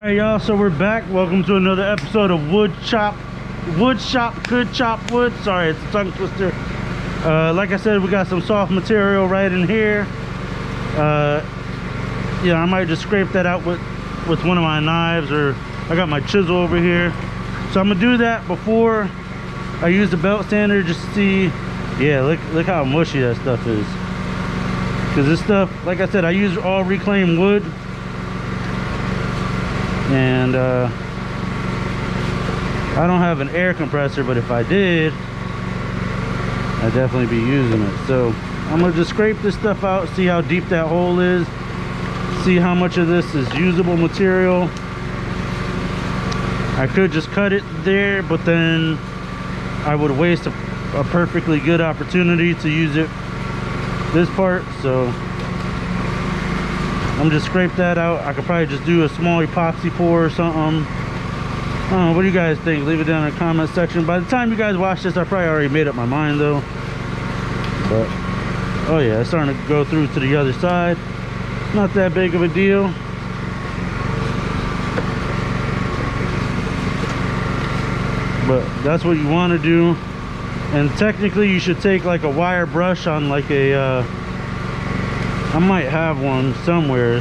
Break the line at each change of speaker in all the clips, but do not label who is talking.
Hey y'all, so we're back. Welcome to another episode of Wood Shop Could Chop Wood. Sorry, it's a tongue twister. Like I said, we got some soft material right in here. Yeah, I might just scrape that out with one of my knives, or I got my chisel over here. So I'm gonna do that before I use the belt sander, just to see. Yeah, look how mushy that stuff is. Because this stuff, like I said, I use all reclaimed wood. And I don't have an air compressor, but if I did, I'd definitely be using it. So I'm gonna just scrape this stuff out, see how deep that hole is, see how much of this is usable material. I could just cut it there, but then I would waste a perfectly good opportunity to use it this part. So I'm just scrape that out. I could probably just do a small epoxy pour or something. I don't know, what do you guys think? Leave it down in the comment section. By the time you guys watch this, I probably already made up my mind though. But oh yeah, it's starting to go through to the other side. Not that big of a deal. But that's what you want to do. And technically you should take like a wire brush on like a I might have one somewhere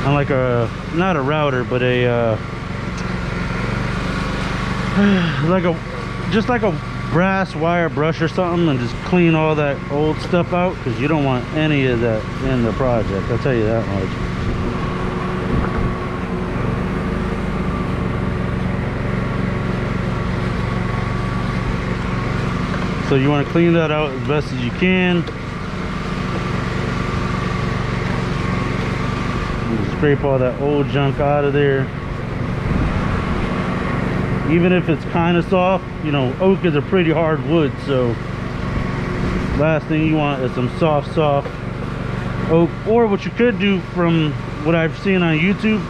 on like a, not a router, but a just like a brass wire brush or something, and just clean all that old stuff out, because you don't want any of that in the project, I'll tell you that much. So you want to clean that out as best as you can. Scrape all that old junk out of there. Even if it's kind of soft, you know, oak is a pretty hard wood, so last thing you want is some soft oak. Or what you could do, from what I've seen on YouTube,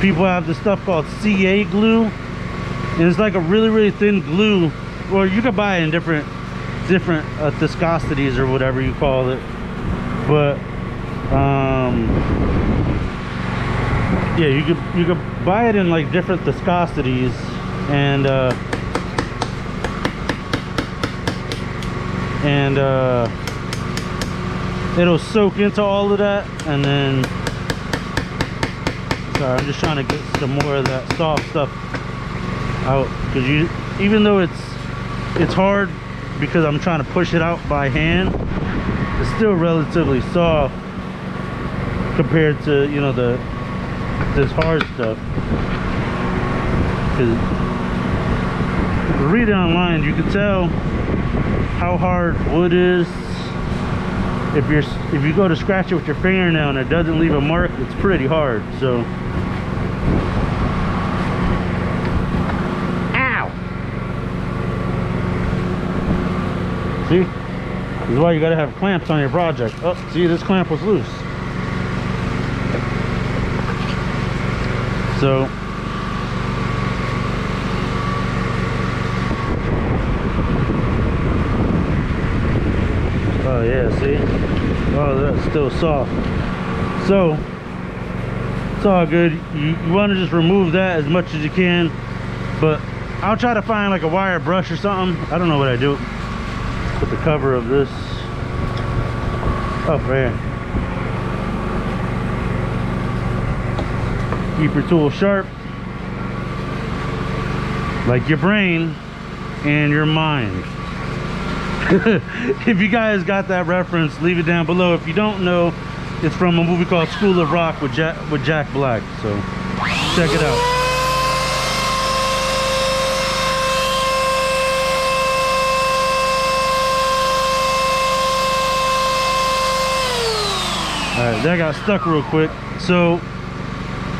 people have this stuff called CA glue, and it's like a really thin glue, or you could buy it in different viscosities or whatever you call it. But yeah, you could buy it in like different viscosities, and it'll soak into all of that. And then, sorry, I'm just trying to get some more of that soft stuff out, because even though it's hard, because I'm trying to push it out by hand, it's still relatively soft compared to, you know, this hard stuff. Because read it online, you can tell how hard wood is. If you go to scratch it with your fingernail and it doesn't leave a mark, it's pretty hard. So ow, see, this is why you gotta have clamps on your project. Oh, see, this clamp was loose. So oh yeah, see, oh, that's still soft. So it's all good. You want to just remove that as much as you can, but I'll try to find like a wire brush or something. I don't know what I do. Put the cover of this up there. Keep your tool sharp, like your brain and your mind. If you guys got that reference, leave it down below. If you don't know, it's from a movie called School of Rock with Jack Black. So check it out. All right, that got stuck real quick. So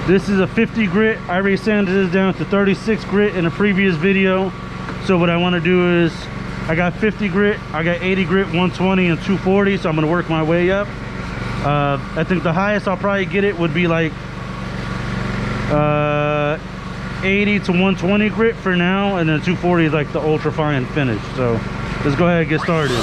this is a 50 grit. I already sanded this down to 36 grit in a previous video. So what I want to do is, I got 50 grit, I got 80 grit, 120, and 240. So I'm going to work my way up. I think the highest I'll probably get it would be like 80 to 120 grit for now, and then 240 is like the ultra fine finish. So let's go ahead and get started.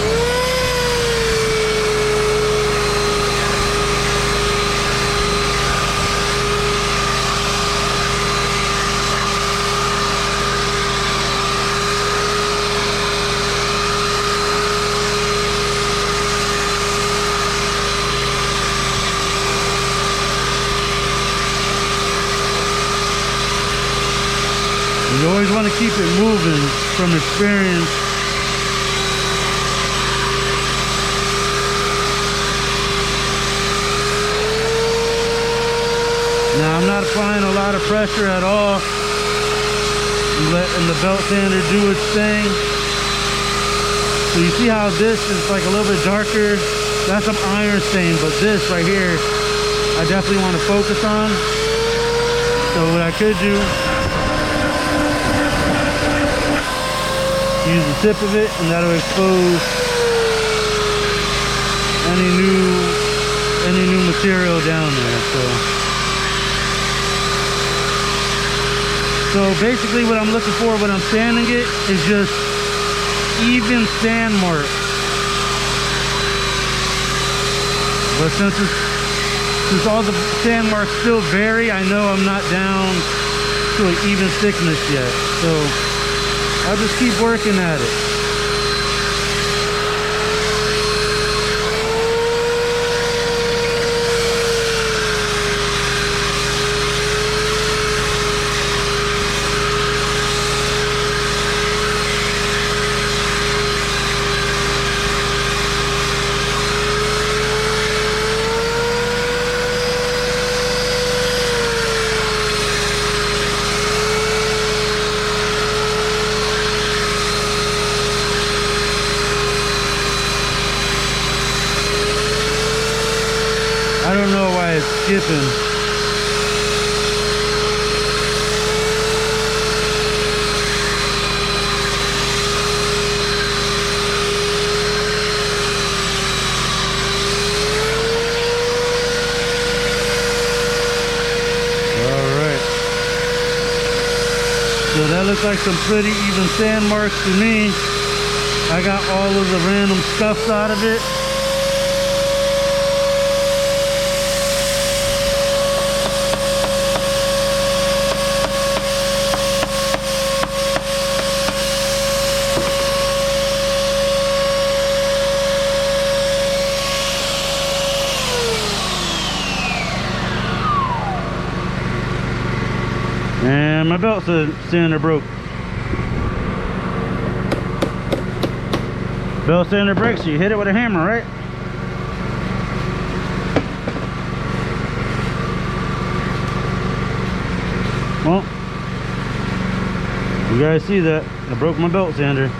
You always want to keep it moving from experience. Now I'm not applying a lot of pressure at all. I'm letting the belt sander do its thing. So you see how this is like a little bit darker? That's some iron stain, but this right here, I definitely want to focus on. So what I could do, use the tip of it, and that'll expose any new material down there. So basically what I'm looking for when I'm sanding it is just even sand marks. But since all the sand marks still vary, I know I'm not down to an even thickness yet. So I'll just keep working at it. I don't know why it's skipping. Alright. So that looks like some pretty even sand marks to me. I got all of the random scuffs out of it. And my belt sander broke. Belt sander breaks, you hit it with a hammer, right? Well, you guys see that? I broke my belt sander.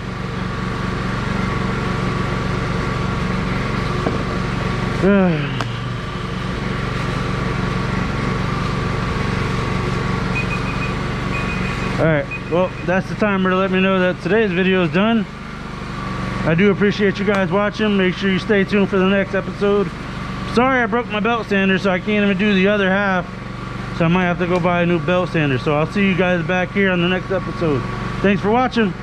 Alright, well, that's the timer to let me know that today's video is done. I do appreciate you guys watching. Make sure you stay tuned for the next episode. Sorry I broke my belt sander, so I can't even do the other half. So I might have to go buy a new belt sander. So I'll see you guys back here on the next episode. Thanks for watching.